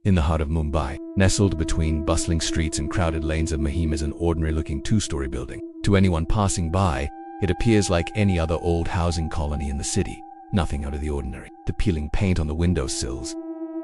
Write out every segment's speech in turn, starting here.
In the heart of Mumbai, nestled between bustling streets and crowded lanes of Mahim is an ordinary-looking two-story building. To anyone passing by, it appears like any other old housing colony in the city. Nothing out of the ordinary. The peeling paint on the windowsills,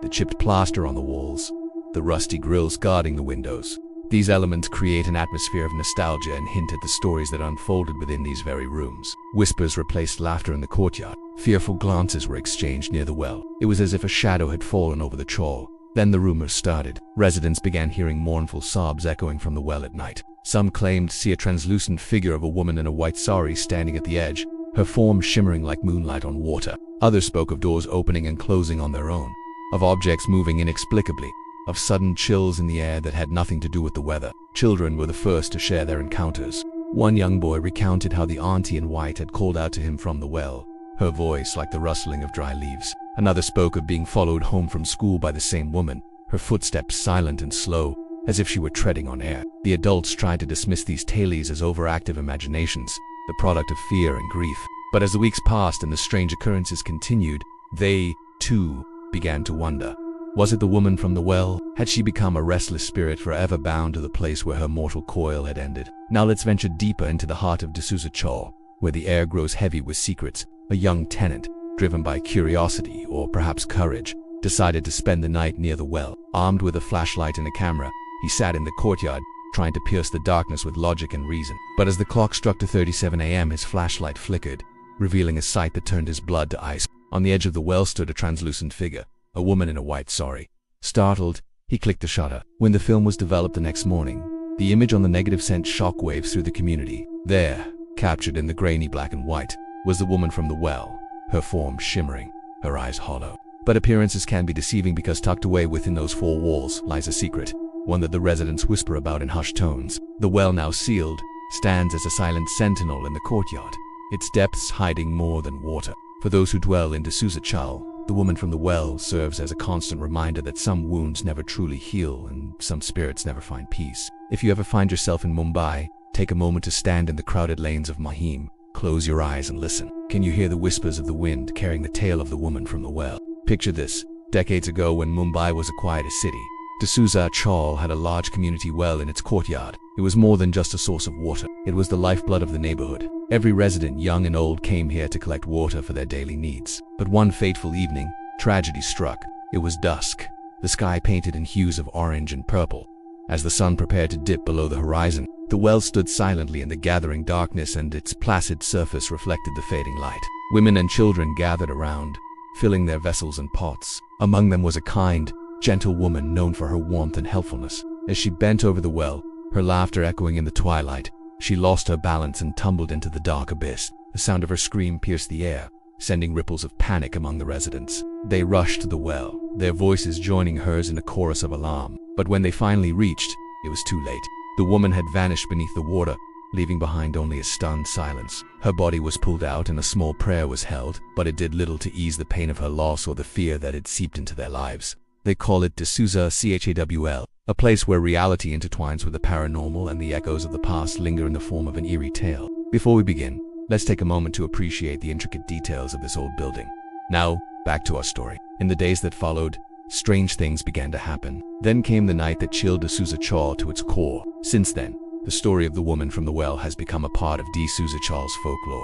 the chipped plaster on the walls, the rusty grills guarding the windows. These elements create an atmosphere of nostalgia and hint at the stories that unfolded within these very rooms. Whispers replaced laughter in the courtyard. Fearful glances were exchanged near the well. It was as if a shadow had fallen over the Chawl. Then the rumors started. Residents began hearing mournful sobs echoing from the well at night. Some claimed to see a translucent figure of a woman in a white sari standing at the edge, her form shimmering like moonlight on water. Others spoke of doors opening and closing on their own, of objects moving inexplicably, of sudden chills in the air that had nothing to do with the weather. Children were the first to share their encounters. One young boy recounted how the auntie in white had called out to him from the well, her voice like the rustling of dry leaves. Another spoke of being followed home from school by the same woman, her footsteps silent and slow, as if she were treading on air. The adults tried to dismiss these tales as overactive imaginations, the product of fear and grief. But as the weeks passed and the strange occurrences continued, they, too, began to wonder. Was it the woman from the well? Had she become a restless spirit forever bound to the place where her mortal coil had ended? Now let's venture deeper into the heart of D'Souza Chawl, where the air grows heavy with secrets. A young tenant, driven by curiosity or perhaps courage, decided to spend the night near the well. Armed with a flashlight and a camera, he sat in the courtyard, trying to pierce the darkness with logic and reason. But as the clock struck to 37 a.m., his flashlight flickered, revealing a sight that turned his blood to ice. On the edge of the well stood a translucent figure, a woman in a white sari. Startled, he clicked the shutter. When the film was developed the next morning, the image on the negative sent shockwaves through the community. There, captured in the grainy black and white, was the woman from the well, her form shimmering, her eyes hollow. But appearances can be deceiving because tucked away within those four walls lies a secret, one that the residents whisper about in hushed tones. The well, now sealed, stands as a silent sentinel in the courtyard, its depths hiding more than water. For those who dwell in D'Souza Chawl, the woman from the well serves as a constant reminder that some wounds never truly heal and some spirits never find peace. If you ever find yourself in Mumbai, take a moment to stand in the crowded lanes of Mahim. Close your eyes and listen. Can you hear the whispers of the wind carrying the tale of the woman from the well? Picture this. Decades ago, when Mumbai was a quiet city, D'Souza Chawl had a large community well in its courtyard. It was more than just a source of water. It was the lifeblood of the neighborhood. Every resident, young and old, came here to collect water for their daily needs. But one fateful evening, tragedy struck. It was dusk, the sky painted in hues of orange and purple. As the sun prepared to dip below the horizon, the well stood silently in the gathering darkness, and its placid surface reflected the fading light. Women and children gathered around, filling their vessels and pots. Among them was a kind, gentle woman known for her warmth and helpfulness. As she bent over the well, her laughter echoing in the twilight, she lost her balance and tumbled into the dark abyss. The sound of her scream pierced the air, sending ripples of panic among the residents. They rushed to the well, their voices joining hers in a chorus of alarm. But when they finally reached, it was too late. The woman had vanished beneath the water, leaving behind only a stunned silence. Her body was pulled out and a small prayer was held, but it did little to ease the pain of her loss or the fear that had seeped into their lives. They call it D'Souza Chawl, a place where reality intertwines with the paranormal and the echoes of the past linger in the form of an eerie tale. Before we begin, let's take a moment to appreciate the intricate details of this old building. Now, back to our story. In the days that followed, strange things began to happen. Then came the night that chilled D'Souza Chawl to its core. Since then, the story of the woman from the well has become a part of D'Souza Chawl's folklore.